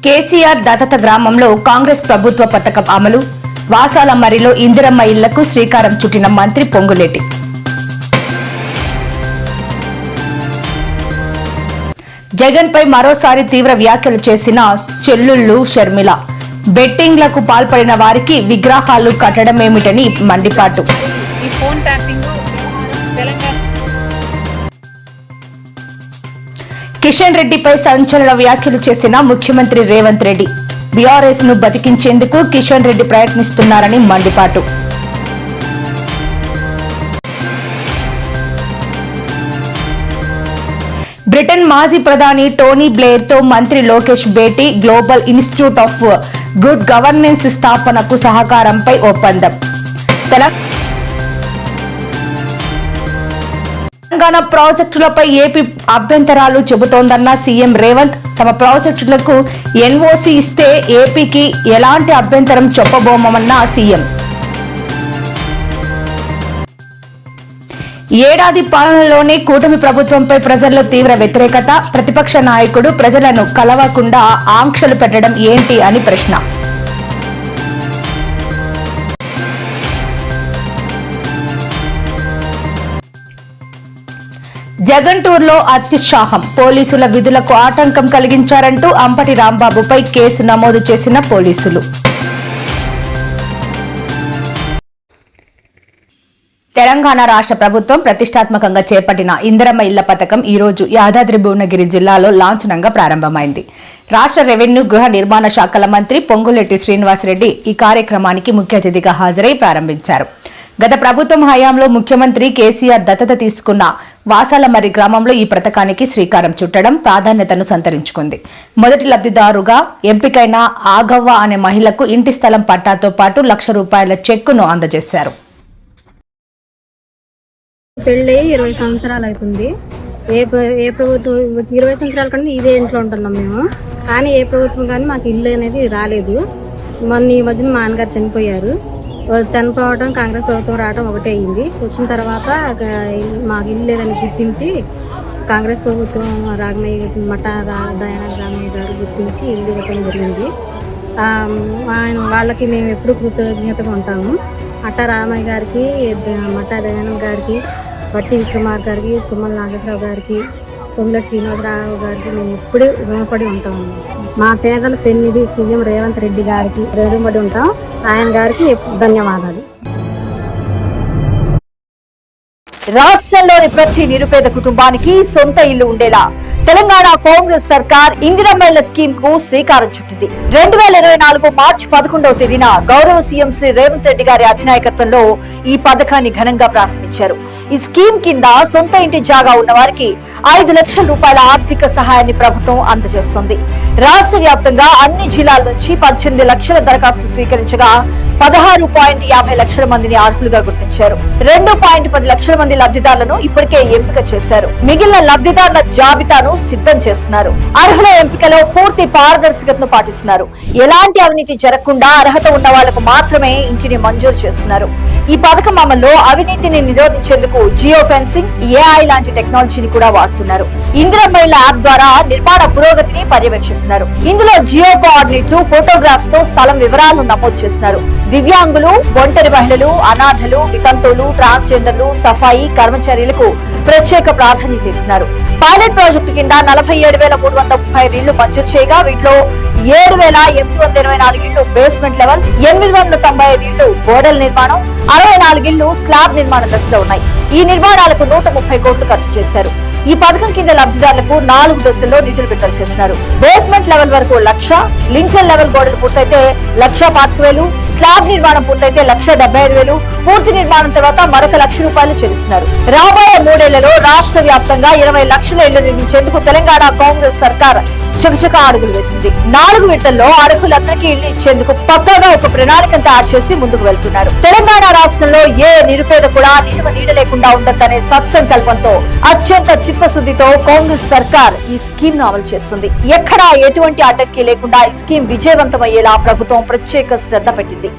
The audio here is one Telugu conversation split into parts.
కేసీఆర్ దత్తత గ్రామంలో కాంగ్రెస్ ప్రభుత్వ పథకం అమలు, వాసాల మరిలో ఇందిరమ్మ ఇళ్లకు శ్రీకారం చుట్టిన మంత్రి పొంగులేటి. జగన్ పై మరోసారి తీవ్ర వ్యాఖ్యలు చేసిన చెల్లుళ్లు షర్మిల. బెట్టింగ్లకు పాల్పడిన వారికి విగ్రహాలు కట్టడమేమిటని మండిపాటు. కిషన్ రెడ్డిపై సంచలన వ్యాఖ్యలు చేసిన ముఖ్యమంత్రి రేవంత్ రెడ్డి. బీఆర్ఎస్ ను బతికించేందుకు కిషన్ రెడ్డి ప్రయత్నిస్తున్నారని మండిపాటు. బ్రిటన్ మాజీ ప్రధాని టోనీ బ్లేర్ తో మంత్రి లోకేష్ భేటీ. Global institute of good governance స్థాపనకు సహకారంపై ఒప్పందం. తెలంగాణ ప్రాజెక్టులపై ఏపీ అభ్యంతరాలు చెబుతోందన్న సీఎం రేవంత్. తమ ప్రాజెక్టులకు ఎన్ఓసీ ఇస్తే ఏపీకి ఎలాంటి అభ్యంతరం చెప్పబోమన్న సీఎం. ఏడాది పాలనలోనే కూటమి ప్రభుత్వంపై ప్రజల్లో తీవ్ర వ్యతిరేకత. ప్రతిపక్ష నాయకుడు ప్రజలను కలవకుండా ఆంక్షలు పెట్టడం ఏంటి అని ప్రశ్న. జగన్ టూర్లో అత్యుత్సాహం. పోలీసుల విధులకు ఆటంకం కలిగించారంటూ అంపటి రాంబాబుపై కేసు నమోదు చేసిన పోలీసులు. తెలంగాణ రాష్ట్ర ప్రభుత్వం ప్రతిష్టాత్మకంగా చేపట్టిన ఇందిరమ్మ ఇళ్ల పథకం ఈ రోజు యాదాద్రి భువనగిరి జిల్లాలో లాంఛనంగా ప్రారంభమైంది. రాష్ట్ర రెవెన్యూ గృహ నిర్మాణ శాఖల మంత్రి పొంగులేటి శ్రీనివాసరెడ్డి ఈ కార్యక్రమానికి ముఖ్య అతిథిగా హాజరై ప్రారంభించారు. గత ప్రభుత్వం హయాంలో ముఖ్యమంత్రి కేసీఆర్ దత్తత తీసుకున్న వాసాలమర్రి గ్రామంలో ఈ పథకానికి శ్రీకారం చుట్టడం ప్రాధాన్యతను సంతరించుకుంది. మొదటి లబ్ధిదారుగా ఎంపికైన ఆగవ్వ అనే మహిళకు ఇంటి స్థలం పట్టాతో పాటు ₹1,00,000 చెక్కును అందజేశారు. పెళ్ళి 20 సంవత్సరాలు అవుతుంది. ఏ ప్రభుత్వం 20 సంవత్సరాల కంటే ఇదే ఇంట్లో ఉంటున్నాం మేము. కానీ ఏ ప్రభుత్వం కానీ మాకు ఇల్లు అనేది రాలేదు. మొన్న ఈ మధ్యన మా నాన్నగారు చనిపోయారు. చనిపోవడం కాంగ్రెస్ ప్రభుత్వం రావడం ఒకటే అయింది. వచ్చిన తర్వాత మాకు ఇల్లు లేదని గుర్తించి కాంగ్రెస్ ప్రభుత్వం రామయ్య గారు గుర్తించి ఇల్లు ఇవ్వడం జరిగింది. వాళ్ళకి మేము ఎప్పుడు కృతజ్ఞతగా ఉంటాము. అట్టా రామయ్య గారికి, మట్టా దయానంద గారికి, బట్టి విక్రమార్ గారికి, తుమ్మల నాగేశ్వరరావు గారికి, పొంగులేటి శ్రీనివాసరావు గారికి మేము ఎప్పుడు రుణపడి ఉంటాము. మా పేదల పెన్నిధి సీఎం రేవంత్ రెడ్డి గారికి రుణపడి ఉంటాం. ఆయన గారికి ధన్యవాదాలు. రాష్ట్రంలోని ప్రతి నిరుపేద కుటుంబానికి సొంత ఇల్లు ఉండేలా తెలంగాణ కాంగ్రెస్ సర్కార్ ఇందిరమ్మ ఇళ్ల స్కీమ్ కు శ్రీకారం చుట్టింది. 2024 మార్చి 11వ తేదీన గౌరవ సీఎం శ్రీ రేవంత్ రెడ్డి గారి అధినాయకత్వంలో ఈ పథకాన్ని ఘనంగా ప్రారంభించారు. ఈ స్కీమ్ కింద సొంత ఇంటి జాగా ఉన్న వారికి ₹5 లక్షల ఆర్థిక సహాయాన్ని ప్రభుత్వం అందజేస్తుంది. రాష్ట్ర వ్యాప్తంగా అన్ని జిల్లాల నుంచి 18 లక్షల దరఖాస్తులు స్వీకరించగా 16.50 లక్షల మందిని అర్హులుగా గుర్తించారు. 2.10 లక్షల మంది లబ్ధిదారులను ఇప్పటికే ఎంపిక చేశారు. మిగిలిన లబ్ధిదారుల జాబితాను సిద్ధం చేస్తున్నారు. అర్హుల ఎంపికలో పూర్తి పారదర్శకతను పాటిస్తున్నారు. ఎలాంటి అవినీతి జరగకుండా అర్హత ఉన్న వాళ్లకు మాత్రమే ఇంటిని మంజూరు చేస్తున్నారు. ఈ పథకం అమల్లో అవినీతిని నిరోధించేందుకు జియో ఫెన్సింగ్, ఏఐ లాంటి టెక్నాలజీని కూడా వాడుతున్నారు. ఇందిరమ్మ ఇళ్ల యాప్ ద్వారా నిర్మాణ పురోగతిని పర్యవేక్షిస్తున్నారు. ఇందులో జియో కోఆర్డినేట్లు, ఫోటోగ్రాఫ్స్ తో స్థలం వివరాలను నమోదు చేస్తున్నారు. దివ్యాంగులు, ఒంటరి మహిళలు, అనాథలు, వితంతువులు, ట్రాన్స్జెండర్లు, సఫాయి కర్మచారులకు ప్రత్యేక ప్రాధాన్యత ఇస్తున్నారు. పైలట్ ప్రాజెక్టు కింద 47,335 ఇళ్లు మంజూరు చేయగా వీటిలో 7,824 ఇళ్లు బేస్మెంట్ లెవెల్, 895 ఇళ్లు గోడల నిర్మాణం, 64 ఇళ్లు స్లాబ్ నిర్మాణ దశలో ఉన్నాయి. ఈ నిర్మాణాలకు 130 కోట్లు ఖర్చు చేశారు. ఈ పథకం కింద లబ్ధిదారులకు 4 దశల్లో నిధులు విడుదల చేస్తున్నారు. బేస్మెంట్ లెవెల్ వరకు 1,00,000, లింటల్ లెవెల్ గోడలు పూర్తయితే 1,25,000, స్లాబ్ నిర్మాణం పూర్తయితే 1,75,000, పూర్తి నిర్మాణం తర్వాత మరొక ₹1,00,000 చెల్లిస్తున్నారు. రాబోయే 3 ఏళ్లలో రాష్ట్ర వ్యాప్తంగా 20 లక్షల ఇళ్లు నిర్మించేందుకు తెలంగాణ కాంగ్రెస్ సర్కార్ చకచకా అడుగులు వేసింది. 4 విడతల్లో అర్హులందరికీ ఇళ్లు ఇచ్చేందుకు పక్కాగా ఒక ప్రణాళికను తయారు చేసి ముందుకు వెళ్తున్నారు. తెలంగాణ రాష్ట్రంలో ఏ నిరుపేద కూడా నిలువ నీడ లేకుండా ఉండద్దనే సత్సంకల్పంతో అత్యంత చిత్తశుద్ధితో కాంగ్రెస్ సర్కార్ ఈ స్కీమ్ ను అమలు చేస్తుంది. ఎక్కడా ఎటువంటి అడ్డంకి లేకుండా ఈ స్కీమ్ విజయవంతమయ్యేలా ప్రభుత్వం ప్రత్యేక శ్రద్ధ పెట్టింది.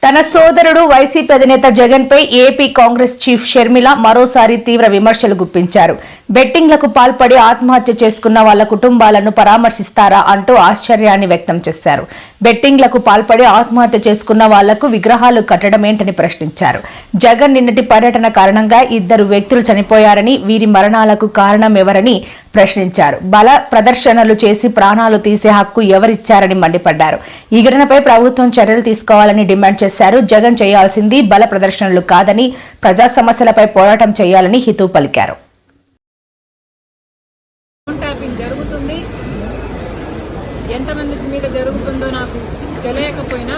తన సోదరుడు వైసీపీ అధినేత జగన్ పై ఏపీ కాంగ్రెస్ చీఫ్ షర్మిల మరోసారి తీవ్ర విమర్శలు గుప్పించారు. బెట్టింగ్లకు పాల్పడి ఆత్మహత్య చేసుకున్న వాళ్ల కుటుంబాలను పరామర్శిస్తారా అంటూ ఆశ్చర్యాన్ని వ్యక్తం చేశారు. బెట్టింగ్లకు పాల్పడి ఆత్మహత్య చేసుకున్న వాళ్లకు విగ్రహాలు కట్టడమేంటని ప్రశ్నించారు. జగన్ నిన్నటి పర్యటన కారణంగా 2 వ్యక్తులు చనిపోయారని, వీరి మరణాలకు కారణం ఎవరని ప్రశ్నించారు. బల ప్రదర్శనలు చేసి ప్రాణాలు తీసే హక్కు ఎవరిచ్చారని మండిపడ్డారు. ఈ ఘటనపై ప్రభుత్వం చర్యలు తీసుకోవాలని డిమాండ్ చేశారు. జగన్ చేయాల్సింది బల ప్రదర్శనలు కాదని, ప్రజా సమస్యలపై పోరాటం చేయాలని హితవు పలికారు. జరుగుతుంది, ఎంతమంది మీద జరుగుతుందో నాకు తెలియకపోయినా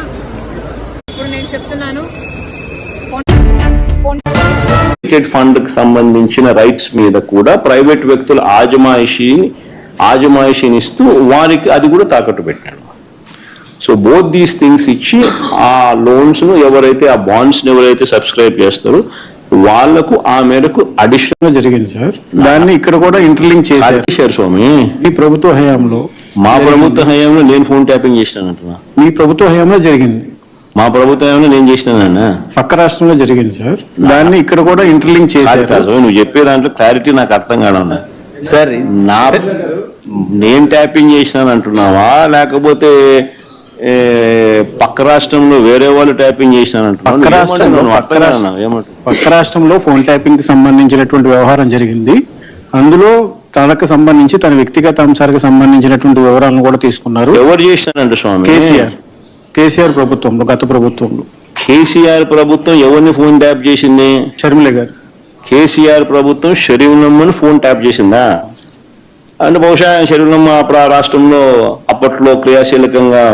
ఇప్పుడు నేను చెప్తున్నాను. ఫండ్ కి సంబంధించిన రైట్స్ మీద కూడా ప్రైవేట్ వ్యక్తుల ఆజమాయిషీనిస్తూ వారికి అది కూడా తాకట్టు పెట్టాడు. సో బోత్ దీస్ థింగ్స్ ఇచ్చి ఆ లోన్స్ ను ఎవరైతే ఆ బాండ్స్ ను ఎవరైతే సబ్స్క్రైబ్ చేస్తారో వాళ్లకు ఆ మేరకు అడిషనల్ జరిగింది సార్. దాన్ని ఇక్కడ కూడా ఇంటర్లింక్ చేశారు స్వామి. మీ ప్రభుత్వ హయాంలో, మా ప్రభుత్వ హయాంలో నేను ఫోన్ ట్యాపింగ్ చేసినానంటున్నా. మీ ప్రభుత్వ హయాంలో జరిగింది. మా ప్రభుత్వంలో నేను చేసినానన్నా. పక్క రాష్ట్రంలో జరిగింది సార్. దాన్ని ఇక్కడ కూడా ఇంటర్లింక్ చేశారు. నువ్వు చెప్పే దాంట్లో క్లారిటీ నాకు అర్థం కావడం సార్. నేను ట్యాపింగ్ చేసినాను అంటున్నావా, లేకపోతే పక్క రాష్ట్రంలో వేరే వాళ్ళు ట్యాపింగ్ చేసినానంటున్నావు? పక్క రాష్ట్రంలో ఫోన్ ట్యాపింగ్ కి సంబంధించినటువంటి వ్యవహారం జరిగింది. అందులో తనకు సంబంధించి తన వ్యక్తిగత అంశాలకు సంబంధించినటువంటి వివరాలను కూడా తీసుకున్నారు. ఎవరు చేసినారంట స్వామి? కేసీఆర్ ప్రభుత్వంలో, గత ప్రభుత్వంలో. కేసీఆర్ ప్రభుత్వం ఎవరిని ఫోన్ ట్యాప్ చేసింది? షర్మిల గారు. కేసీఆర్ ప్రభుత్వం షరీఫ్నమ్మని ఫోన్ ట్యాప్ చేసిందా? అంటే బహుశా షరీఫ్నమ్మ అప్పుడు ఆ రాష్ట్రంలో అప్పట్లో క్రియాశీలకంగా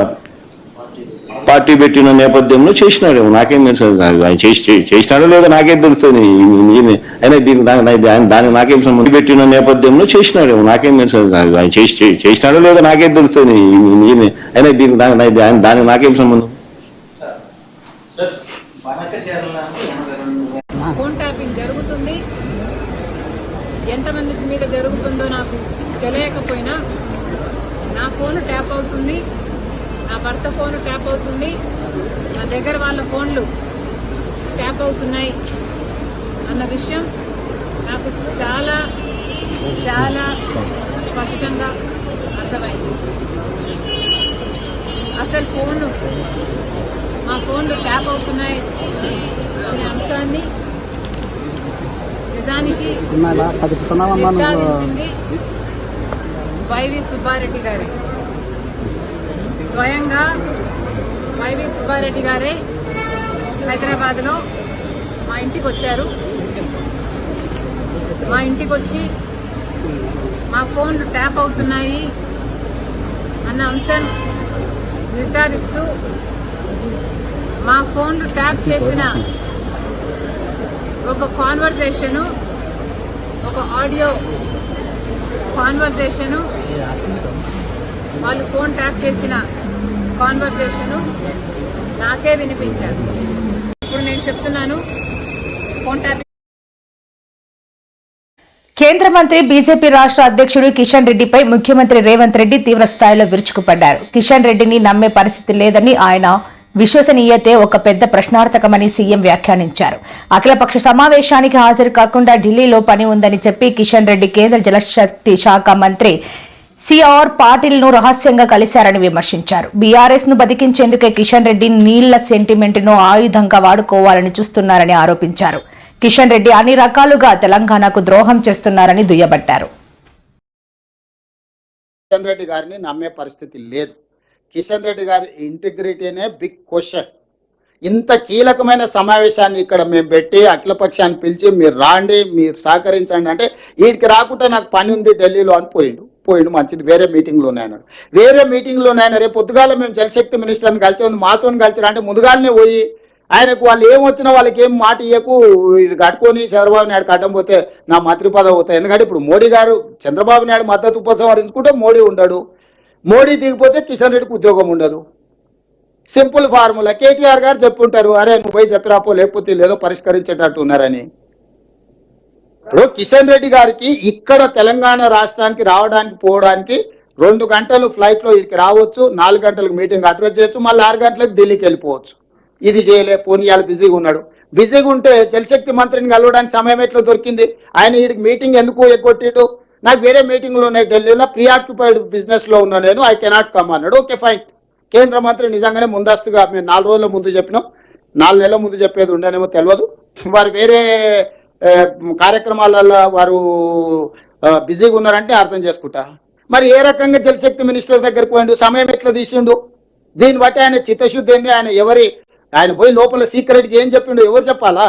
పార్టీ పెట్టిన నేపథ్యంలో చేసినాడేమో, నాకేం తెలుసు. ఆయన చేసినాడో లేదో నాకేం తెలుస్తుంది. అయినా దానికి నాకేం సంబంధం. పెట్టిన నేపథ్యంలో చేసినాడేమో, నాకేం తెలుసు. ఆయన చేసినాడో లేదో నాకేం తెలుస్తుంది. అయినా దానికి నాకేం సంబంధం. ఫోన్ ట్యాపింగ్ జరుగుతుంది, ఎంతమంది మీద జరుగుతుందో నాకు తెలియకపోయినా నా ఫోన్ ట్యాప్ అవుతుంది, నా భర్త ఫోన్ ట్యాప్ అవుతుంది, నా దగ్గర వాళ్ళ ఫోన్లు ట్యాప్ అవుతున్నాయి అన్న విషయం నాకు చాలా చాలా స్పష్టంగా అర్థమైంది. అసలు మా ఫోన్లు ట్యాప్ అవుతున్నాయి అనే అంశాన్ని నిజానికి నిర్ధారించింది వైవి సుబ్బారెడ్డి గారే. స్వయంగా వైవి సుబ్బారెడ్డి గారే హైదరాబాద్ లో మా ఇంటికి వచ్చారు. మా ఇంటికి వచ్చి మా ఫోన్లు ట్యాప్ అవుతున్నాయి అన్న అంశం నిర్ధారిస్తూ మా ఫోన్లు ట్యాప్ చేసిన ఒక కాన్వర్సేషను, ఒక ఆడియో కాన్వర్సేషను, వాళ్ళు ఫోన్ ట్యాప్ చేసిన కాన్వర్సేషను నాకే వినిపించారు. ఇప్పుడు నేను చెప్తున్నాను, ఫోన్ ట్యాప్. కేంద్ర మంత్రి బీజేపీ రాష్ట్ర అధ్యక్షుడు కిషన్ రెడ్డిపై ముఖ్యమంత్రి రేవంత్ రెడ్డి తీవ్ర స్థాయిలో విరుచుకుపడ్డారు. కిషన్ రెడ్డిని నమ్మే పరిస్థితి లేదని, ఆయన విశ్వసనీయతే ఒక పెద్ద ప్రశ్నార్థకమని సీఎం వ్యాఖ్యానించారు. అఖిలపక్ష సమావేశానికి హాజరు కాకుండా ఢిల్లీలో పని ఉందని చెప్పి కిషన్ రెడ్డి కేంద్ర జలశక్తి శాఖ మంత్రి సిఆర్ పాటిల్ ను రహస్యంగా కలిశారని విమర్శించారు. బీఆర్ఎస్ ను బతికించేందుకే కిషన్ రెడ్డి నీళ్ల సెంటిమెంట్ ను ఆయుధంగా వాడుకోవాలని చూస్తున్నారని ఆరోపించారు. కిషన్ రెడ్డి అన్ని రకాలుగా తెలంగాణకు ద్రోహం చేస్తున్నారని దుయ్యబట్టారు. కిషన్ రెడ్డి గారిని నమ్మే పరిస్థితి లేదు. కిషన్ రెడ్డి గారి ఇంటిగ్రిటీనే బిగ్ క్వశ్చన్. ఇంత కీలకమైన సమావేశాన్ని ఇక్కడ మేము పెట్టి అఖిలపక్షాన్ని పిలిచి మీరు రాండి, మీరు సహకరించండి అంటే వీడికి రాకుండా నాకు పని ఉంది ఢిల్లీలో అని పోయిండు మంచిది. వేరే మీటింగ్లోనే అన్నాడు. వేరే మీటింగ్లోనే ఆయన రేపు పొద్దుగాల మేము జలశక్తి మినిస్టర్ని కలిసి ఉంది, మాతో కలిసి అంటే ముందుగాలనే పోయి ఆయనకు వాళ్ళు ఏమొచ్చినా వాళ్ళకి ఏం మాట ఇయ్యకు, ఇది కట్టుకొని చంద్రబాబు నాయుడు కట్టం పోతే నా మంత్రి పదవి అవుతాయి. ఎందుకంటే ఇప్పుడు మోడీ గారు చంద్రబాబు నాయుడు మద్దతు ఉపసంహరించుకుంటే మోడీ ఉండడు, మోడీ దిగిపోతే కిషన్ రెడ్డికి ఉద్యోగం ఉండదు. Simple formula. కేటీఆర్ గారు చెప్పుంటారు, అరే నువ్వు పోయి చెప్పిరాపో లేకపోతే లేదో పరిష్కరించేటట్టు ఉన్నారని. ఇప్పుడు కిషన్ రెడ్డి గారికి ఇక్కడ తెలంగాణ రాష్ట్రానికి రావడానికి పోవడానికి 2 గంటలు ఫ్లైట్లో ఇక్కడికి రావచ్చు, 4 గంటలకు మీటింగ్ అడ్రస్ చేయొచ్చు, మళ్ళీ 6 గంటలకు ఢిల్లీకి వెళ్ళిపోవచ్చు. ఇది చేయలే, పోనీయాలు బిజీగా ఉన్నాడు. బిజీగా ఉంటే జలశక్తి మంత్రిని కలవడానికి సమయం ఎట్లా దొరికింది? ఆయన వీడికి మీటింగ్ ఎందుకు ఎగ్గొట్టిడు? నాకు వేరే మీటింగ్లు ఉన్నాయి ఢిల్లీలో, ప్రీఆక్యుపైడ్ బిజినెస్లో ఉన్నా నేను, ఐ కెనాట్ కమ్ అన్నాడు. Okay fine. కేంద్ర మంత్రి నిజంగానే ముందస్తుగా మేము 4 రోజుల ముందు చెప్పినాం, 4 నెలల ముందు చెప్పేది ఉండనేమో తెలియదు. వారు వేరే కార్యక్రమాలలో వారు బిజీగా ఉన్నారంటే అర్థం చేసుకుంటా. మరి ఏ రకంగా జలశక్తి మినిస్టర్ దగ్గరికి పోయిండు, సమయం ఎట్లా తీసిండు? దీన్ని బట్టి ఆయన చిత్తశుద్ధి ఏంది? ఆయన పోయి లోపల సీక్రెట్గా ఏం చెప్పిండు ఎవరు చెప్పాలా?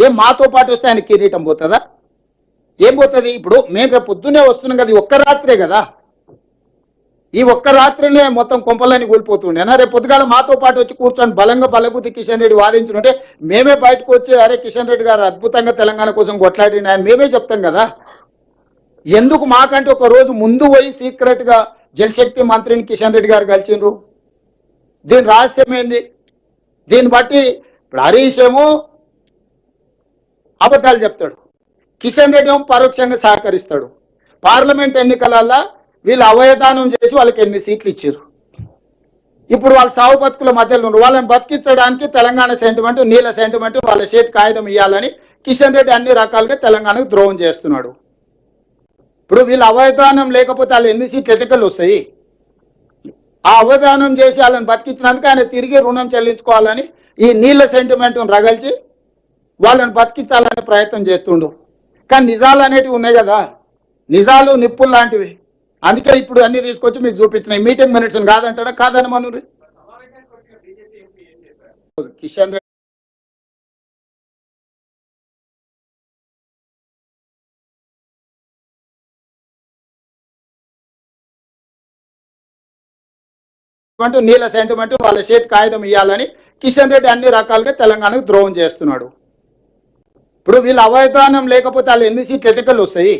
ఏం మాతో పాటు వస్తే ఆయన కిరీటం పోతుందా? ఏం పోతుంది? ఇప్పుడు మేము రేపు పొద్దున్నే వస్తున్నాం కదా, ఒక్క రాత్రే కదా, ఈ ఒక్క రాత్రినే మొత్తం కొంపలని కూలిపోతుండేనా? రేపు పొద్దుగాల మాతో పాటు వచ్చి కూర్చొని బలంగా బలగుద్ది కిషన్ రెడ్డి వాదించుంటే మేమే బయటకు వచ్చి అరే కిషన్ రెడ్డి గారు అద్భుతంగా తెలంగాణ కోసం కొట్లాడిన ఆయన మేమే చెప్తాం కదా. ఎందుకు మాకంటే ఒక రోజు ముందు పోయి సీక్రెట్ గా జలశక్తి మంత్రిని కిషన్ రెడ్డి గారు కలిసిండ్రు? దీని రహస్యం ఏంది? దీన్ని బట్టి ఇప్పుడు హరీష్ ఏమో అబద్ధాలు చెప్తాడు, కిషన్ రెడ్డి ఏమో పరోక్షంగా సహకరిస్తాడు. పార్లమెంట్ ఎన్నికలల్లో వీళ్ళు అవయదానం చేసి వాళ్ళకి 8 సీట్లు ఇచ్చారు. ఇప్పుడు వాళ్ళ సాగు బతుకుల మధ్యలో ఉన్నారు. వాళ్ళని బతికించడానికి తెలంగాణ సెంటిమెంట్, నీళ్ళ సెంటిమెంట్, వాళ్ళ చేతి కాగితం ఇవ్వాలని కిషన్ రెడ్డి అన్ని రకాలుగా తెలంగాణకు ద్రోహం చేస్తున్నాడు. ఇప్పుడు వీళ్ళు అవయదానం లేకపోతే వాళ్ళు 8 సీట్లు ఎన్నికలు వస్తాయి. ఆ అవధానం చేసి వాళ్ళని బతికించినందుకు ఆయన తిరిగి రుణం చెల్లించుకోవాలని ఈ నీళ్ళ సెంటిమెంట్ను రగల్చి వాళ్ళని బతికించాలనే ప్రయత్నం చేస్తుండు. కానీ నిజాలు అనేటివి ఉన్నాయి కదా, నిజాలు నిప్పులు లాంటివి. అందుకే ఇప్పుడు అన్ని తీసుకొచ్చి మీకు చూపించిన మీటింగ్ మినిట్స్ కాదంటాడా? కాదని మనూరి కిషన్ రెడ్డి నీళ్ళ సెంటిమెంట్, వాళ్ళ చేతి కాగితం ఇవ్వాలని కిషన్ రెడ్డి అన్ని రకాలుగా తెలంగాణకు ద్రోహం చేస్తున్నాడు. ఇప్పుడు వీళ్ళు అవధానం లేకపోతే వాళ్ళు 8 సీట్లు ఎన్నికలు వస్తాయి.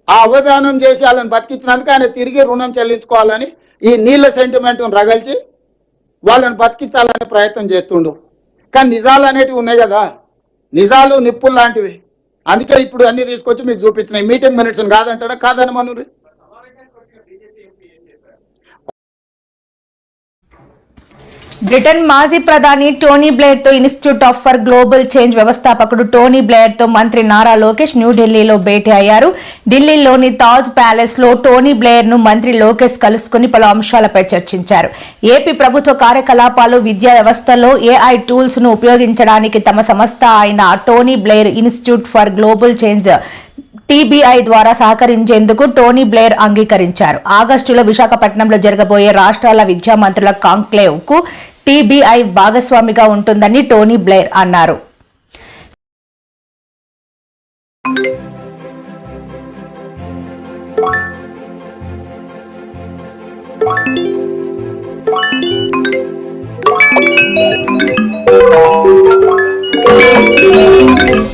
ఆ అవధానం చేసి వాళ్ళని బతికించినందుకు ఆయన తిరిగి రుణం చెల్లించుకోవాలని ఈ నీళ్ళ సెంటిమెంట్ను రగల్చి వాళ్ళని బతికించాలనే ప్రయత్నం చేస్తుండు. కానీ నిజాలు అనేటివి ఉన్నాయి కదా, నిజాలు నిప్పులు లాంటివి. అందుకే ఇప్పుడు అన్ని తీసుకొచ్చి మీకు చూపించిన మీటింగ్ మినిట్స్ కాదంటాడా? కాదని మనూరి బ్రిటన్ మాజీ ప్రధాని టోనీ బ్లెయిర్ తో ఇన్స్టిట్యూట్ ఫర్ గ్లోబల్ చేంజ్ వ్యవస్థాపకుడు టోనీ బ్లెయిర్ తో మంత్రి నారా లోకేష్ న్యూఢిల్లీలో భేటీ అయ్యారు. ఢిల్లీలోని తాజ్ ప్యాలెస్ లో టోనీ బ్లెయిర్ ను మంత్రి లోకేష్ కలుసుకుని పలు అంశాలపై చర్చించారు. ఏపీ ప్రభుత్వ కార్యకలాపాలు, విద్యా వ్యవస్థలో ఏఐ టూల్స్ ను ఉపయోగించడానికి తమ సంస్థ అయిన Tony Blair institute for global change TBI ద్వారా సహకరించేందుకు టోనీ బ్లెయిర్ అంగీకరించారు. ఆగస్టులో విశాఖపట్నంలో జరగబోయే రాష్ట్రాల విద్యా మంత్రుల కాంక్లేవ్ కు టీబీఐ భాగస్వామిగా ఉంటుందని టోనీ బ్లెయిర్ అన్నారు.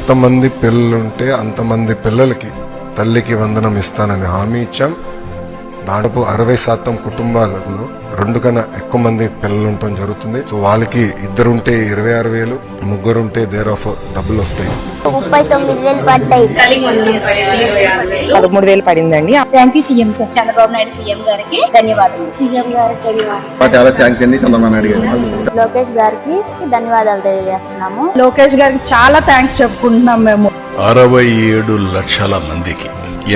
ఎంతమంది పిల్లలుంటే అంతమంది పిల్లలకి తల్లికి వందనం ఇస్తానని హామీ ఇచ్చాం. దాదాపు 60% కుటుంబాలలో 2 కన్నా ఎక్కువ మంది పిల్లలు ఉండటం జరుగుతుంది. సో వాళ్ళకి 2 ఉంటే 26,000, 3 ఉంటే దేర్ ఆఫ్ డబ్బులు వస్తాయి. 39,000 పడ్డాయి. 13,000 పడిందండి. Thank you CM sir. Chandrababu Naidu CM గారికి ధన్యవాదాలు. సీఎం గారికి ధన్యవాదాలు. చాలా థ్యాంక్స్ అండి చంద్రబాబు నాయుడు గారు. లోకేష్ గారికి ధన్యవాదాలు తెలియజేస్తున్నాము. లోకేష్ గారికి చాలా థ్యాంక్స్ చెప్పుకుంటున్నాం మేము. 67 లక్షల మందికి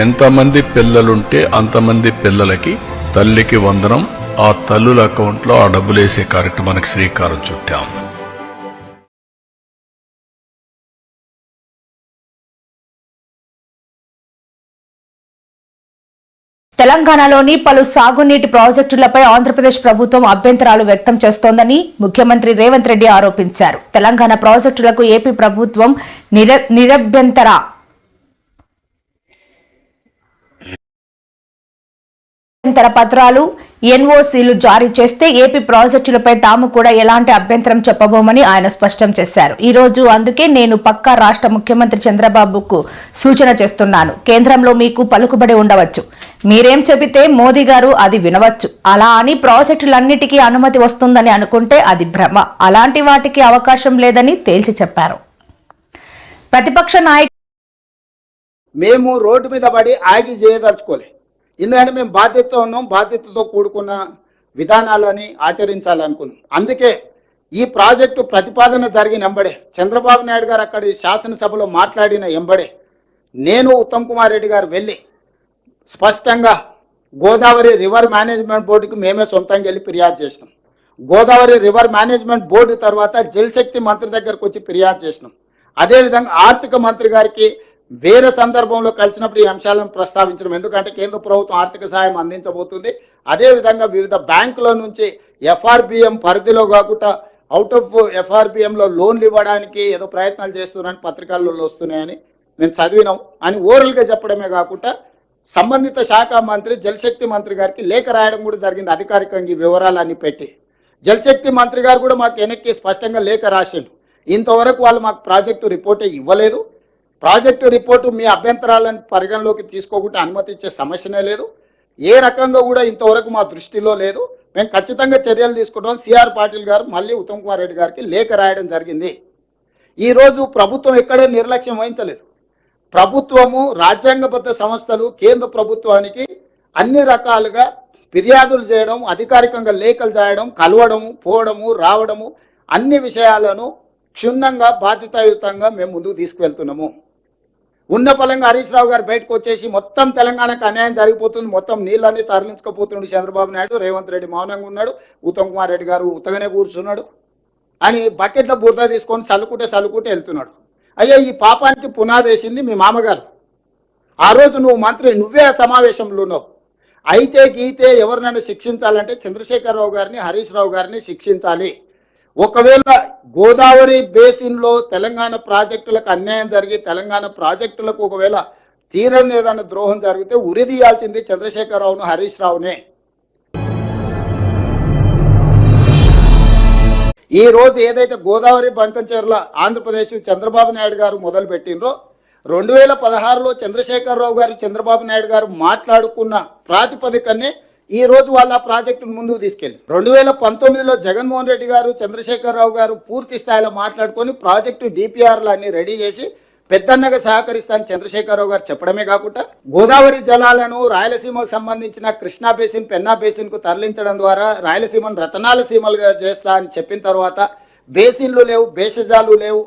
ఎంతమంది పిల్లలుంటే అంతమంది పిల్లలకి తల్లికి వందనం, ఆ తల్లుల అకౌంట్లో ఆ డబ్బులేసే కార్యక్రమానికి శ్రీకారం చుట్టాం. తెలంగాణలోని పలు సాగునీటి ప్రాజెక్టులపై ఆంధ్రప్రదేశ్ ప్రభుత్వం అభ్యంతరాలు వ్యక్తం చేస్తోందని ముఖ్యమంత్రి రేవంత్ రెడ్డి ఆరోపించారు. తెలంగాణ ప్రాజెక్టులకు ఏపీ ప్రభుత్వం నిరభ్యంతర పత్రాలు, ఎన్ఓసీలు జారీ చేస్తే ఏపీ ప్రాజెక్టులపై తాము కూడా ఎలాంటి అభ్యంతరం చెప్పబోమని ఆయన స్పష్టం చేశారు. ఈ రోజు అందుకే నేను పక్కా రాష్ట్ర ముఖ్యమంత్రి చంద్రబాబుకు సూచన చేస్తున్నాను. కేంద్రంలో మీకు పలుకుబడి ఉండవచ్చు, మీరేం చెబితే మోదీ గారు అది వినవచ్చు. అలా అని ప్రాజెక్టులన్నిటికీ అనుమతి వస్తుందని అనుకుంటే అది భ్రమ. అలాంటి వాటికి అవకాశం లేదని తేల్చి చెప్పారు. ప్రతిపక్ష నాయకులు మేము రోడ్డు మీద పడి ఆగి చేయదలుచుకోలే. ఎందుకంటే మేము బాధ్యతతో ఉన్నాం, బాధ్యతతో కూడుకున్న విధానాలని ఆచరించాలనుకున్నాం. అందుకే ఈ ప్రాజెక్టు ప్రతిపాదన జరిగిన ఎంబడే చంద్రబాబు నాయుడు గారు అక్కడి శాసనసభలో మాట్లాడిన ఎంబడే నేను ఉత్తమ్ కుమార్ రెడ్డి గారు వెళ్ళి స్పష్టంగా గోదావరి రివర్ మేనేజ్మెంట్ బోర్డుకి మేమే సొంతంగా వెళ్ళి ఫిర్యాదు చేసినాం. గోదావరి రివర్ మేనేజ్మెంట్ బోర్డు తర్వాత జలశక్తి మంత్రి దగ్గరకు వచ్చి ఫిర్యాదు చేసినాం. అదేవిధంగా ఆర్థిక మంత్రి గారికి వేరే సందర్భంలో కలిసినప్పుడు ఈ అంశాలను ప్రస్తావించడం, ఎందుకంటే కేంద్ర ప్రభుత్వం ఆర్థిక సహాయం అందించబోతుంది. అదేవిధంగా వివిధ బ్యాంకుల నుంచి ఎఫ్ఆర్బిఎం పరిధిలో కాకుండా అవుట్ ఆఫ్ ఎఫ్ఆర్బిఎంలో లోన్లు ఇవ్వడానికి ఏదో ప్రయత్నాలు చేస్తున్నారని పత్రికల్లో వస్తున్నాయని మేము చదివినాం అని ఓరల్గా చెప్పడమే కాకుండా సంబంధిత శాఖ మంత్రి జలశక్తి మంత్రి గారికి లేఖ రాయడం కూడా జరిగింది అధికారికంగా ఈ వివరాలన్నీ పెట్టి. జలశక్తి మంత్రి గారు కూడా మాకు వెనక్కి స్పష్టంగా లేఖ రాసిండు. ఇంతవరకు వాళ్ళు మాకు ప్రాజెక్టు రిపోర్టే ఇవ్వలేదు. ప్రాజెక్టు రిపోర్టు మీ అభ్యంతరాలను పరిగణలోకి తీసుకోకుండా అనుమతి ఇచ్చే సమస్యనే లేదు. ఏ రకంగా కూడా ఇంతవరకు మా దృష్టిలో లేదు. మేము ఖచ్చితంగా చర్యలు తీసుకుంటాం. సిఆర్ పాటిల్ గారు మళ్ళీ ఉత్తమ్ కుమార్ రెడ్డి గారికి లేఖ రాయడం జరిగింది. ఈరోజు ప్రభుత్వం ఎక్కడే నిర్లక్ష్యం వహించలేదు. ప్రభుత్వము రాజ్యాంగబద్ధ సంస్థలు కేంద్ర ప్రభుత్వానికి అన్ని రకాలుగా ఫిర్యాదులు చేయడం, అధికారికంగా లేఖలు చేయడం, కలవడము, పోవడము, రావడము, అన్ని విషయాలను క్షుణ్ణంగా బాధ్యతాయుతంగా మేము ముందుకు తీసుకువెళ్తున్నాము. ఉన్న పలంగా హరీష్ రావు గారు బయటకు వచ్చేసి మొత్తం తెలంగాణకు అన్యాయం జరిగిపోతుంది, మొత్తం నీళ్ళన్నీ తరలించుకుపోతున్నాడు చంద్రబాబు నాయుడు, రేవంత్ రెడ్డి మౌనంగా ఉన్నాడు, ఉత్తమ్ కుమార్ రెడ్డి గారు ఉత్తగానే కూర్చున్నాడు అని బకెట్లో బురద తీసుకొని చల్లుకుంటే వెళ్తున్నాడు. అయ్యా, ఈ పాపానికి పునాది వేసింది మీ మామగారు. ఆ రోజు నువ్వే సమావేశంలో ఉన్నావు. అయితే గీతే ఎవరినైనా శిక్షించాలంటే చంద్రశేఖరరావు గారిని, హరీష్ రావు గారిని శిక్షించాలి. ఒకవేళ గోదావరి బేసిన్లో తెలంగాణ ప్రాజెక్టులకు అన్యాయం జరిగి తెలంగాణ ప్రాజెక్టులకు ఒకవేళ తీరని ఏదైనా ద్రోహం జరిగితే ఉరిదీయాల్సింది చంద్రశేఖరరావును, హరీష్ రావునే. ఈ రోజు ఏదైతే గోదావరి బంకంచెర్ల ఆంధ్రప్రదేశ్ చంద్రబాబు నాయుడు గారు మొదలు పెట్టినరో 2016లో చంద్రశేఖరరావు గారు, చంద్రబాబు నాయుడు గారు మాట్లాడుకున్న ప్రాతిపదికనే ఈ రోజు వాళ్ళ ప్రాజెక్టును ముందుకు తీసుకెళ్ళి 2019లో జగన్మోహన్ రెడ్డి గారు, చంద్రశేఖరరావు గారు పూర్తి స్థాయిలో మాట్లాడుకొని ప్రాజెక్టు డిపిఆర్లు అన్ని రెడీ చేసి పెద్దన్నగా సహకరిస్తానని చంద్రశేఖరరావు గారు చెప్పడమే కాకుండా గోదావరి జలాలను రాయలసీమకు సంబంధించిన కృష్ణా బేసిన్, పెన్నా బేసిన్ కు తరలించడం ద్వారా రాయలసీమను రతనాల సీమలుగా చేస్తా అని చెప్పిన తర్వాత బేసిన్లు లేవు, భేషజాలు లేవు.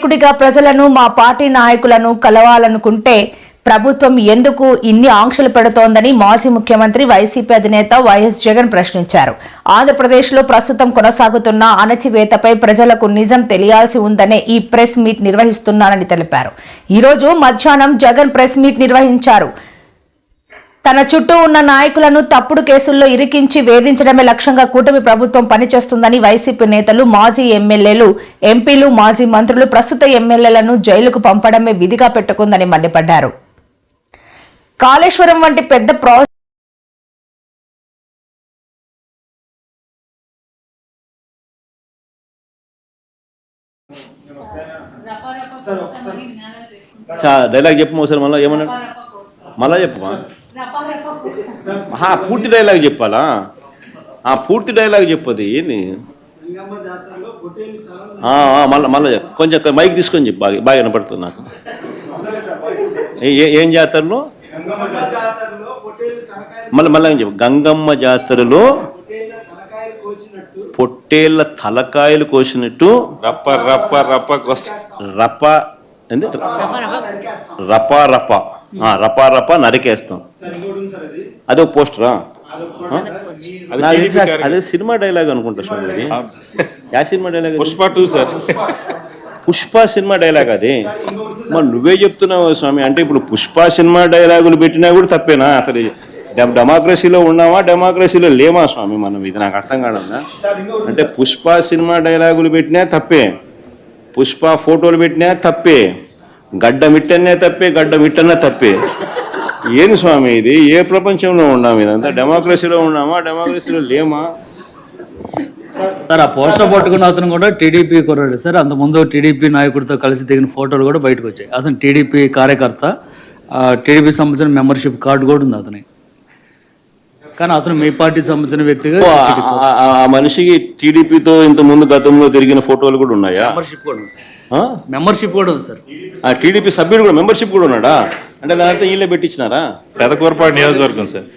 నాయకుడిగా ప్రజలను, మా పార్టీ నాయకులను కలవాలనుకుంటే ప్రభుత్వం ఎందుకు ఇన్ని ఆంక్షలు పెడుతోందని మాజీ ముఖ్యమంత్రి వైసీపీ అధినేత వైఎస్ జగన్ ప్రశ్నించారు. ఆంధ్రప్రదేశ్లో ప్రస్తుతం కొనసాగుతున్న అణచివేతపై ప్రజలకు నిజం తెలియాల్సి ఉందనే ఈ ప్రెస్ మీట్ నిర్వహిస్తున్నారని తెలిపారు. ఈ రోజు మధ్యాహ్నం జగన్ ప్రెస్ మీట్ నిర్వహించారు. తన చుట్టూ ఉన్న నాయకులను తప్పుడు కేసుల్లో ఇరికించి వేధించడమే లక్ష్యంగా కూటమి ప్రభుత్వం పనిచేస్తుందని వైసీపీ నేతలు, మాజీ ఎమ్మెల్యేలు, ఎంపీలు, మాజీ మంత్రులు ప్రస్తుత ఎమ్మెల్యేలను జైలుకు పంపడమే విధిగా పెట్టుకుందని మండిపడ్డారు. కాళేశ్వరం వంటి పెద్ద డైలాగ్ చెప్పు ఒకసారి, మళ్ళీ ఏమన్నాడు, మళ్ళా చెప్పమా. పూర్తి డైలాగ్ చెప్పాలా? పూర్తి డైలాగ్ చెప్పదు ఏంది? మళ్ళీ కొంచెం మైక్ తీసుకొని చెప్పు, బాగా వినపడుతుంది నాకు. ఏం జాతరలో? మళ్ళీ చెప్పు. గంగమ్మ జాతరలో పొట్టేళ్ల తలకాయలు కోసినట్టు రప్ప రప నరికేస్తాం. అదే పోస్టరా? అదే సినిమా డైలాగ్ అనుకుంటా స్వామి. యా cinema dialogue? Pushpa 2 sir. Pushpa cinema dialogue అది. మరి నువ్వే చెప్తున్నావు స్వామి. అంటే ఇప్పుడు పుష్ప సినిమా డైలాగులు పెట్టినా కూడా తప్పేనా? అసలు డెమోక్రసీలో ఉన్నామా, డెమోక్రసీలో లేమా స్వామి మనం? ఇది నాకు అర్థం కాదన్నా. అంటే పుష్ప సినిమా డైలాగులు పెట్టినా తప్పే, పుష్ప ఫోటోలు పెట్టినా తప్పే, గడ్డ మిట్టనే తప్పే, గడ్డ మిట్టనే తప్పే. ఏంది స్వామి ఇది? ఏ ప్రపంచంలో ఉన్నాము? ఇదంతా డెమోక్రసీలో ఉన్నామా, డెమోక్రసీలో లేమా? సార్, ఆ పోస్టర్ పట్టుకున్న అతను కూడా టీడీపీ కుర్రాడు సార్. అంతకుముందు టీడీపీ నాయకుడితో కలిసి దిగిన ఫోటోలు కూడా బయటకు వచ్చాయి. అతను టీడీపీ కార్యకర్త, టీడీపీ సంబంధించిన మెంబర్షిప్ కార్డు కూడా ఉంది అతని. కానీ అతను మీ పార్టీ సంబంధించిన వ్యక్తిగా. ఆ మనిషికి టీడీపీతో ఇంత ముందు గతంలో తిరిగిన ఫోటోలు కూడా ఉన్నాయా? మెంబర్షిప్ కూడా ఉంది సార్. మెంబర్షిప్ కూడా ఉంది సార్. ఆ టీడీపీ సభ్యుడు కూడా మెంబర్షిప్ కూడా ఉన్నాడా? అంటే దాంతో వీళ్ళే పెట్టించినారా? పెదకూరపాడు నియోజకవర్గం సార్.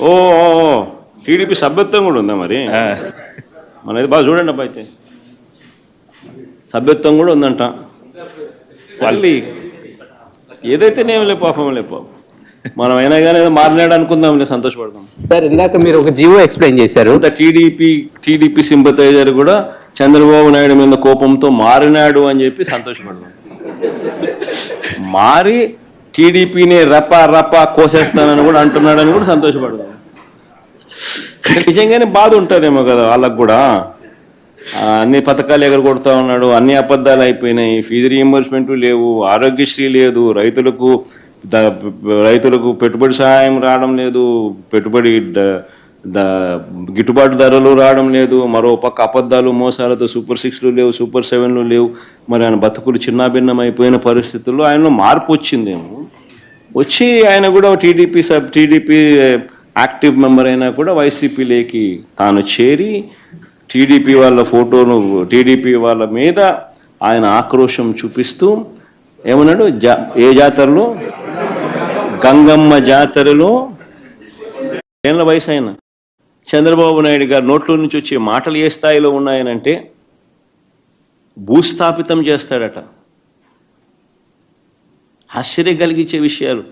ఓ టీడీపీ సభ్యత్వం కూడా ఉందా మరి? మనది బాగా చూడండి అబ్బా అయితే సభ్యత్వం కూడా ఉందంట. మళ్ళీ ఏదైతే నేం లే పాపం లే పాపం, మనం అయినా కానీ ఏదో మారినాడు అనుకుందాం, సంతోషపడదాం. సార్ ఇందాక మీరు ఒక జీవో ఎక్స్ప్లెయిన్ చేశారు. టీడీపీ సింపతైజర్ కూడా చంద్రబాబు నాయుడు మీద కోపంతో మారినాడు అని చెప్పి సంతోషపడదాం. మారి టీడీపీని రపా కోసేస్తానని కూడా అంటున్నాడని కూడా సంతోషపడదాం. నిజంగానే బాధ ఉంటుందేమో కదా వాళ్ళకు కూడా. అన్ని పథకాలు ఎగరగొడతా ఉన్నాడు, అన్ని అబద్ధాలు అయిపోయినాయి, ఫీజు రీఎంబర్స్మెంట్ లేవు, ఆరోగ్యశ్రీ లేదు, రైతులకు పెట్టుబడి సహాయం రావడం లేదు, పెట్టుబడి గిట్టుబాటు ధరలు రావడం లేదు, మరో పక్క అబద్ధాలు మోసాలతో సూపర్ 6లు లేవు, సూపర్ 7లు లేవు. మరి ఆయన బతుకులు చిన్నాభిన్నం అయిపోయిన పరిస్థితుల్లో ఆయనలో మార్పు వచ్చిందేమో. వచ్చి ఆయన కూడా టీడీపీ యాక్టివ్ మెంబర్ అయినా కూడా వైసీపీలోకి తాను చేరి టీడీపీ వాళ్ళ ఫోటోను, టీడీపీ వాళ్ళ మీద ఆయన ఆక్రోశం చూపిస్తూ ఏమన్నాడు, ఏ జాతరలో, గంగమ్మ జాతరలో ఏళ్ళ వయసు అయినా చంద్రబాబు నాయుడు గారు నోట్లో నుంచి వచ్చే మాటలు ఏ స్థాయిలో ఉన్నాయనంటే భూస్థాపితం చేస్తాడట. ఆశ్చర్యం కలిగించే విషయాలు.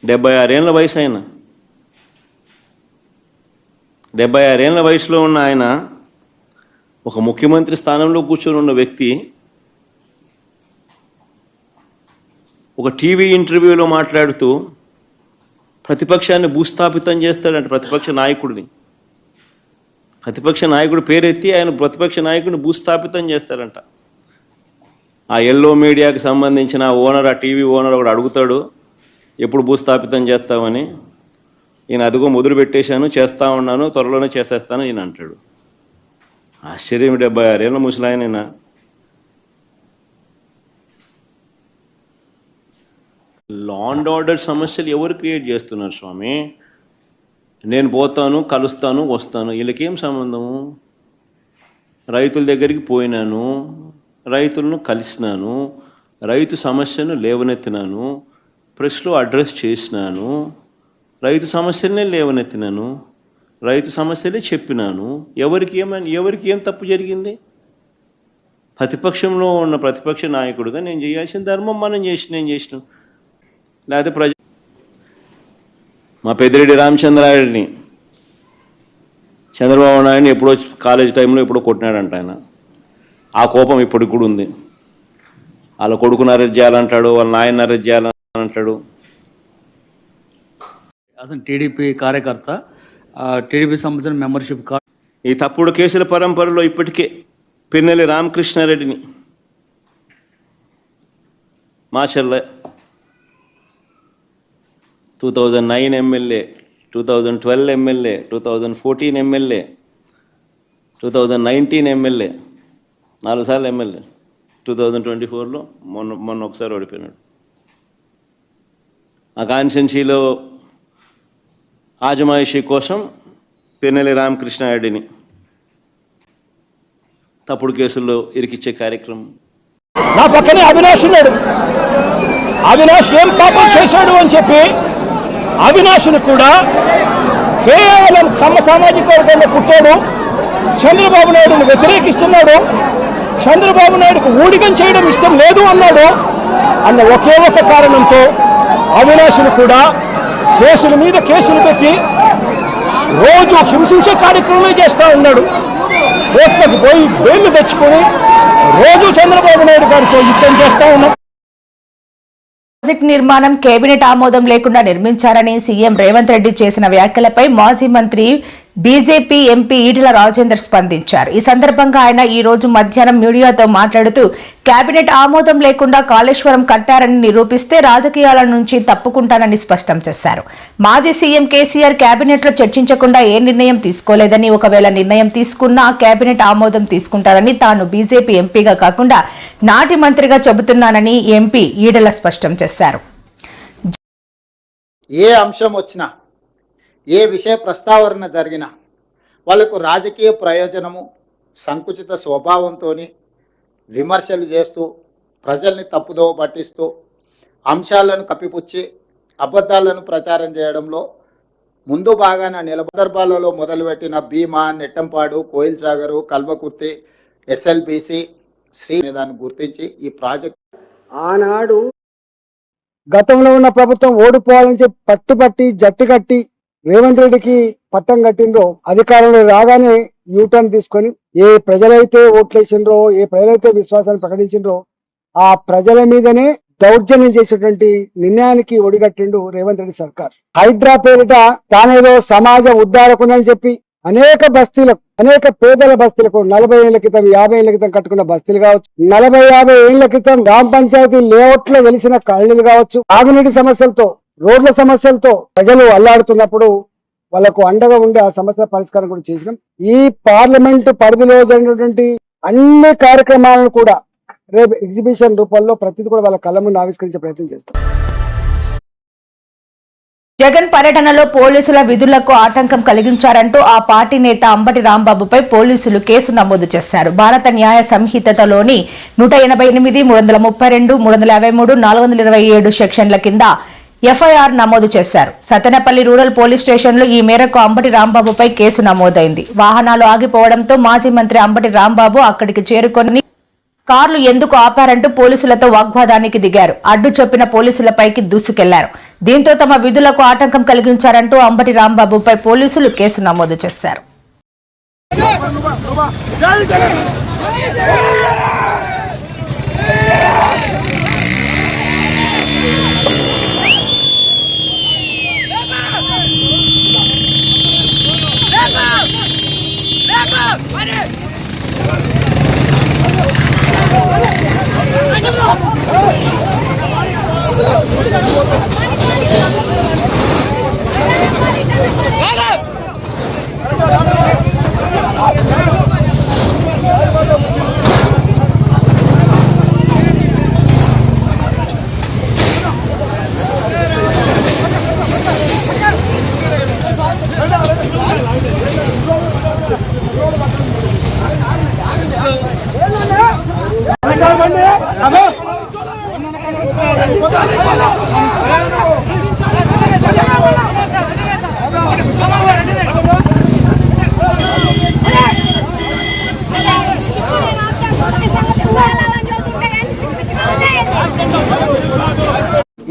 76 ఏళ్ళ వయసు అయినా, 76 ఏళ్ళ వయసులో ఉన్న ఆయన ఒక ముఖ్యమంత్రి స్థానంలో కూర్చొని ఉన్న వ్యక్తి ఒక టీవీ ఇంటర్వ్యూలో మాట్లాడుతూ ప్రతిపక్షాన్ని భూస్థాపితం చేస్తాడంట. ప్రతిపక్ష నాయకుడు పేరెత్తి ఆయన ప్రతిపక్ష నాయకుడిని భూస్థాపితం చేస్తాడంట. ఆ ఎల్లో మీడియాకి సంబంధించిన ఓనర్, ఆ టీవీ ఓనర్ ఒకడు అడుగుతాడు, ఎప్పుడు భూస్థాపితం చేస్తామని. ఈయన అదిగో మొదలు పెట్టేశాను, చేస్తా ఉన్నాను, త్వరలోనే చేసేస్తాను ఈయన అంటాడు. ఆశ్చర్యం. 76 ఏళ్ళ ముసలాయనైనా లా అండ్ ఆర్డర్ సమస్యలు ఎవరు క్రియేట్ చేస్తున్నారు స్వామి? నేను పోతాను, కలుస్తాను, వస్తాను, వీళ్ళకేం సంబంధము? రైతుల దగ్గరికి పోయినాను, రైతులను కలిసినాను, రైతు సమస్యను లేవనెత్తినాను, ప్రెస్లో అడ్రస్ చేసినాను, రైతు సమస్యలనే లేవనెత్తినాను, రైతు సమస్యలే చెప్పినాను. ఎవరికి ఏం తప్పు జరిగింది? ప్రతిపక్షంలో ఉన్న ప్రతిపక్ష నాయకుడిగా నేను చేయాల్సిన ధర్మం నేను చేసినాం. లేకపోతే మా పెద్దిరెడ్డి రామచంద్రారెడ్డిని చంద్రబాబు నాయుడిని ఎప్పుడో కాలేజ్ టైంలో ఎప్పుడో కొట్టినాడంట ఆయన. ఆ కోపం ఇప్పటికి కూడా ఉంది. వాళ్ళ కొడుకుని అరెస్ట్ చేయాలంటాడు, వాళ్ళ నాయన్ని అరెస్ట్ చేయాలంటాడు. అతను టీడీపీ కార్యకర్త, టీడీపీ సంబంధించిన మెంబర్షిప్ కార్డు. ఈ తప్పుడు కేసుల పరంపరలో ఇప్పటికే పిన్నెల్లి రామకృష్ణారెడ్డిని Macherla 2009 MLA, 2012 MLA, 2014 MLA, 2019 MLA, 4 సార్లు ఎమ్మెల్యే. 2024లో మొన్న ఒకసారి ఓడిపోయినాడు. ఆ కాన్స్టిట్యున్సీలో ఆజమాయిషీ కోసం పిన్నెల్లి రామకృష్ణారెడ్డిని తప్పుడు కేసుల్లో ఇరికిచ్చే కార్యక్రమం. నా పక్కనే అవినాష్ ఉన్నాడు. అవినాష్ ఏం పాపం చేశాడు అని చెప్పి అవినాష్ను కూడా కేవలం కమ్మ సామాజిక వర్గంలో పుట్టాడు, చంద్రబాబు నాయుడును వ్యతిరేకిస్తున్నాడు, చంద్రబాబు నాయుడుకు ఊడిగం చేయడం ఇష్టం లేదు అన్నాడు అన్న ఒకే ఒక కారణంతో అవినాష్ను కూడా కేసుల మీద కేసులు పెట్టి రోజు హింసించే కార్యక్రమమే చేస్తూ ఉన్నాడు. కోర్టులకు పోయి బెయిల్ తెచ్చుకొని రోజు చంద్రబాబు నాయుడు గారితో యుద్ధం చేస్తూ ఉన్నాడు. ప్రాజెక్టు నిర్మాణం కేబినెట్ ఆమోదం లేకుండా నిర్మించారని సీఎం రేవంత్ రెడ్డి చేసిన వ్యాఖ్యలపై మాజీ మంత్రి బీజేపీ ఎంపీ ఈటెల రాజేందర్ స్పందించారు. ఈ సందర్భంగా ఆయన ఈ రోజు మధ్యాహ్నం మీడియాతో మాట్లాడుతూ కేబినెట్ ఆమోదం లేకుండా కాళేశ్వరం కట్టారని నిరూపిస్తే రాజకీయాల నుంచి తప్పుకుంటానని స్పష్టం చేశారు. మాజీ సీఎం కేసీఆర్ కేబినెట్లో చర్చించకుండా ఏ నిర్ణయం తీసుకోలేదని, ఒకవేళ నిర్ణయం తీసుకున్నా కేబినెట్ ఆమోదం తీసుకుంటారని తాను బీజేపీ ఎంపీగా కాకుండా నాటి మంత్రిగా చెబుతున్నానని ఎంపీ ఈటెల స్పష్టం చేశారు. ఏ అంశం వచ్చినా, ఏ విషయ ప్రస్తావన జరిగినా వాళ్ళకు రాజకీయ ప్రయోజనము, సంకుచిత స్వభావంతో విమర్శలు చేస్తూ ప్రజల్ని తప్పుదోవ పట్టిస్తూ అంశాలను కప్పిపుచ్చి అబద్ధాలను ప్రచారం చేయడంలో ముందు బాగాన నిలబదర్బాలలో మొదలుపెట్టిన భీమా, నెట్టంపాడు, కోయిల్ సాగరు, కల్వకుర్తి, ఎస్ఎల్బిసి, శ్రీ దాన్ని గుర్తించి ఈ ప్రాజెక్ట్ ఆనాడు గతంలో ఉన్న ప్రభుత్వం ఓడిపోవాలని చెప్పి పట్టుపట్టి జట్టు కట్టి రేవంత్ రెడ్డికి పట్టం కట్టిండ్రో, అధికారంలో రాగానే యూటర్న్ తీసుకొని ఏ ప్రజలైతే ఓట్లేసిండ్రో, ఏ ప్రజలైతే విశ్వాసాన్ని ప్రకటించిండ్రో ఆ ప్రజల మీదనే దౌర్జన్యం చేసేటువంటి నిర్ణయానికి ఒడిగట్టిండు రేవంత్ రెడ్డి సర్కార్. హైడ్రా పేరిట తానేదో సమాజ ఉద్ధారకునని చెప్పి అనేక బస్తీలకు, అనేక పేదల బస్తీలకు 40 ఏళ్ల క్రితం 50 ఏళ్ల క్రితం కట్టుకున్న బస్తీలు కావచ్చు, 40-50 ఏళ్ల క్రితం గ్రామ పంచాయతీ లేఅవుట్ లో వెలిసిన కాలనీలు కావచ్చు, తాగునీటి సమస్యలతో, రోడ్ల సమస్యలతో ప్రజలు అల్లాడుతున్నప్పుడు వాళ్లకు అండగా ఉండి ఆ సమస్యల పరిష్కారం కూడా చేసినాం. ఈ పార్లమెంట్ పరిధిలో జరిగినటువంటి అన్ని కార్యక్రమాలను కూడా రేపు ఎగ్జిబిషన్ రూపంలో ప్రతిదీ కూడా వాళ్ళ కళ్ళ ముందు ఆవిష్కరించే ప్రయత్నం చేస్తాం. జగన్ పర్యటనలో పోలీసుల విధులకు ఆటంకం కలిగించారంటూ ఆ పార్టీ నేత అంబటి రాంబాబుపై పోలీసులు కేసు నమోదు చేశారు. భారత న్యాయ సంహితలోని 188, 332, 353, 427 సెక్షన్ల కింద ఎఫ్ఐఆర్ నమోదు చేశారు. సత్తెనపల్లి రూరల్ పోలీస్ స్టేషన్లో ఈ మేరకు అంబటి రాంబాబుపై కేసు నమోదైంది. వాహనాలు ఆగిపోవడంతో మాజీ మంత్రి అంబటి రాంబాబు అక్కడికి చేరుకొని కార్లు ఎందుకు ఆపారంటూ పోలీసులతో వాగ్వాదానికి దిగారు. అడ్డు చెప్పిన పోలీసులపైకి దూసుకెళ్లారు. దీంతో తమ విధులకు ఆటంకం కలిగించారంటూ అంబటి రాంబాబుపై పోలీసులు కేసు నమోదు చేశారు.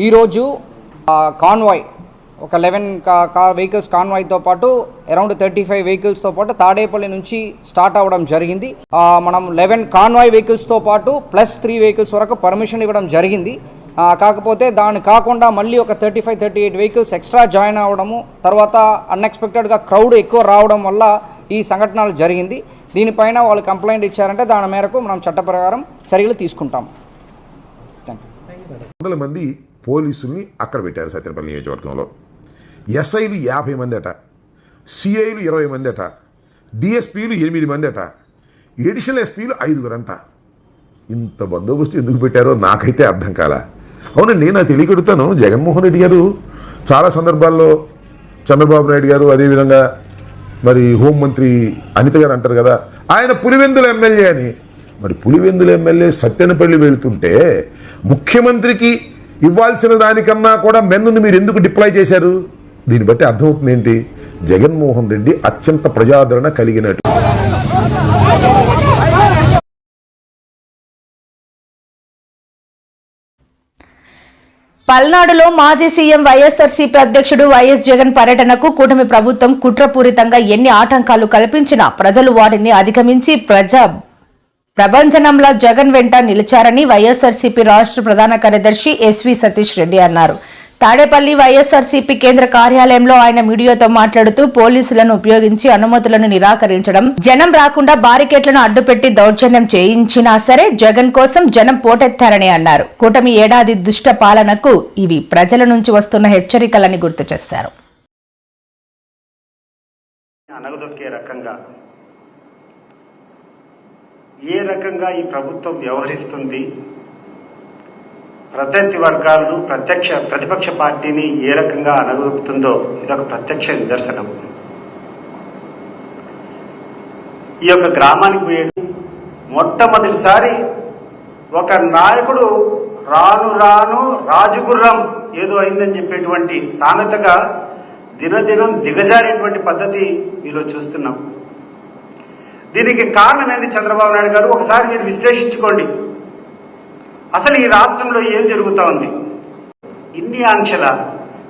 ఈరోజు కాన్వాయ్ ఒక 11 వెహికల్స్ కాన్వాయ్తో పాటు అరౌండ్ 35 వెహికల్స్తో పాటు తాడేపల్లి నుంచి స్టార్ట్ అవ్వడం జరిగింది. మనం 11 కాన్వాయ్ వెహికల్స్తో పాటు ప్లస్ 3 వెహికల్స్ వరకు పర్మిషన్ ఇవ్వడం జరిగింది. కాకపోతే దాన్ని కాకుండా మళ్ళీ ఒక 35-38 వెహికల్స్ ఎక్స్ట్రా జాయిన్ అవ్వడము, తర్వాత అన్ఎక్స్పెక్టెడ్గా క్రౌడ్ ఎక్కువ రావడం వల్ల ఈ సంఘటనలు జరిగింది. దీనిపైన వాళ్ళు కంప్లైంట్ ఇచ్చారంటే దాని మేరకు మనం చట్ట ప్రకారం చర్యలు తీసుకుంటాం. 100 మంది పోలీసుల్ని అక్కడ పెట్టారు సత్తెనపల్లి నియోజకవర్గంలో. ఎస్ఐలు 50 మంది అట, సిఐలు 20 మంది అట, డిఎస్పీలు 8 మంది అట, ఎడిషనల్ ఎస్పీలు 5 అంట. ఇంత బందోబస్తు ఎందుకు పెట్టారో నాకైతే అర్థం కాల. అవునండి, నేను తెలియకడుతాను. జగన్మోహన్ రెడ్డి గారు చాలా సందర్భాల్లో, చంద్రబాబు నాయుడు గారు, అదేవిధంగా మరి హోంమంత్రి అనిత గారు అంటారు కదా, ఆయన పులివెందుల ఎమ్మెల్యే అని. మరి పులివెందుల ఎమ్మెల్యే సత్తెనపల్లి వెళ్తుంటే ముఖ్యమంత్రికి ఇవ్వాల్సిన దానికన్నా కూడా మెన్నుని మీరు ఎందుకు డిప్లాయ్ చేశారు? దీన్ని బట్టి అర్థమవుతుంది ఏంటి, జగన్మోహన్ రెడ్డి అత్యంత ప్రజాదరణ కలిగినట్టు. పల్నాడులో మాజీ సీఎం వైఎస్ఆర్సీపీ అధ్యక్షుడు వైఎస్ జగన్ పర్యటనకు కూటమి ప్రభుత్వం కుట్రపూరితంగా ఎన్ని ఆటంకాలు కల్పించినా ప్రజలు వాటిని అధిగమించి ప్రభంజనంలా జగన్ వెంట నిలిచారని వైఎస్ఆర్సీపీ రాష్ట్ర ప్రధాన కార్యదర్శి ఎస్వి సతీష్ రెడ్డి అన్నారు. తాడేపల్లి వైఎస్ఆర్సీపీ కేంద్ర కార్యాలయంలో ఆయన మీడియాతో మాట్లాడుతూ పోలీసులను ఉపయోగించి అనుమతులను నిరాకరించడం, జనం రాకుండా బారికేట్లను అడ్డుపెట్టి దౌర్జన్యం చేయించినా సరే జగన్ కోసం జనం పోటెత్తారని అన్నారు. కూటమి ఏడాది దుష్ట పాలనకు ఇవి ప్రజల నుంచి వస్తున్న హెచ్చరికలని గుర్తు చేశారు. ఏ రకంగా ఈ ప్రభుత్వం వ్యవహరిస్తుంది, ప్రత్యర్థి వర్గాలను ప్రతిపక్ష పార్టీని ఏ రకంగా అనగదొక్కుతుందో ఇదొక ప్రత్యక్ష నిదర్శనం. ఈ యొక్క గ్రామానికి పోయేది మొట్టమొదటిసారి ఒక నాయకుడు రాను రాను రాజుగుర్రం ఏదో అయిందని చెప్పేటువంటి సామెతగా దినదినం దిగజారేటువంటి పద్ధతి మీలో చూస్తున్నాం. దీనికి కారణం ఏంది చంద్రబాబు నాయుడు గారు? ఒకసారి మీరు విశ్లేషించుకోండి. అసలు ఈ రాష్ట్రంలో ఏం జరుగుతూ ఉంది? ఇన్ని ఆంక్షల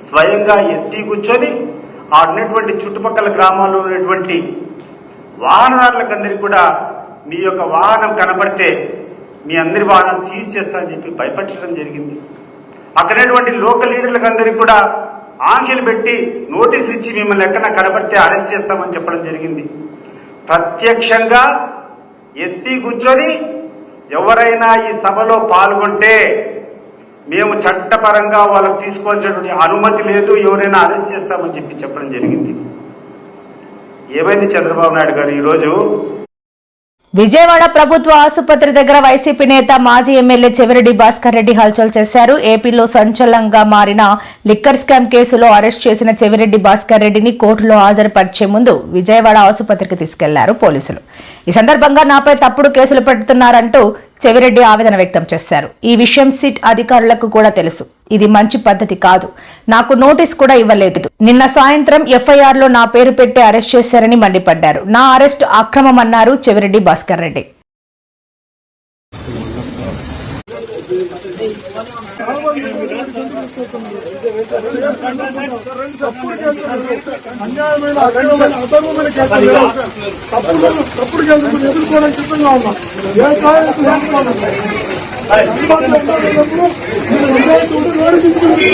స్వయంగా ఎస్పీ కూర్చొని ఆ ఉన్నటువంటి చుట్టుపక్కల గ్రామాల్లో ఉన్నటువంటి వాహనదారులకందరికీ కూడా మీ యొక్క వాహనం కనపడితే మీ అందరి వాహనాలు సీజ్ చేస్తా అని చెప్పి భయపెట్టడం జరిగింది. అక్కడటువంటి లోకల్ లీడర్లకు అందరికీ కూడా ఆంక్షలు పెట్టి నోటీసులు ఇచ్చి మిమ్మల్ని ఎక్కడ కనబడితే అరెస్ట్ చేస్తామని చెప్పడం జరిగింది. ప్రత్యక్షంగా ఎస్పీ కూర్చొని ఎవరైనా ఈ సభలో పాల్గొంటే మేము చట్టపరంగా వాళ్ళకు తీసుకోవాల్సినటువంటి అనుమతి లేదు, ఎవరైనా అరెస్ట్ చేస్తామని చెప్పి చెప్పడం జరిగింది. ఏమైంది చంద్రబాబు నాయుడు గారు ఈరోజు? విజయవాడ ప్రభుత్వ ఆసుపత్రి దగ్గర వైసీపీ నేత మాజీ ఎమ్మెల్యే చెవిరెడ్డి భాస్కర్ రెడ్డి హల్చల్ చేశారు. ఏపీలో సంచలనంగా మారిన లిక్కర్ స్కామ్ కేసులో అరెస్ట్ చేసిన చెవిరెడ్డి భాస్కర్ రెడ్డిని కోర్టులో హాజరుపరిచే ముందు విజయవాడ ఆసుపత్రికి తీసుకెళ్లారు పోలీసులు. ఈ సందర్భంగా నాపై తప్పుడు కేసులు పెడుతున్నారంటూ చెవిరెడ్డి ఆవేదన వ్యక్తం చేశారు. ఈ విషయం సిట్ అధికారులకు కూడా తెలుసు. ఇది మంచి పద్ధతి కాదు. నాకు నోటీస్ కూడా ఇవ్వలేదు. నిన్న సాయంత్రం ఎఫ్ఐఆర్ లో నా పేరు పెట్టి అరెస్ట్ చేశారని మండిపడ్డారు. నా అరెస్ట్ అక్రమమన్నారు చెవిరెడ్డి భాస్కర్ రెడ్డి. ఎదుర్కోవడానికి సిద్ధంగా ఉన్నాం.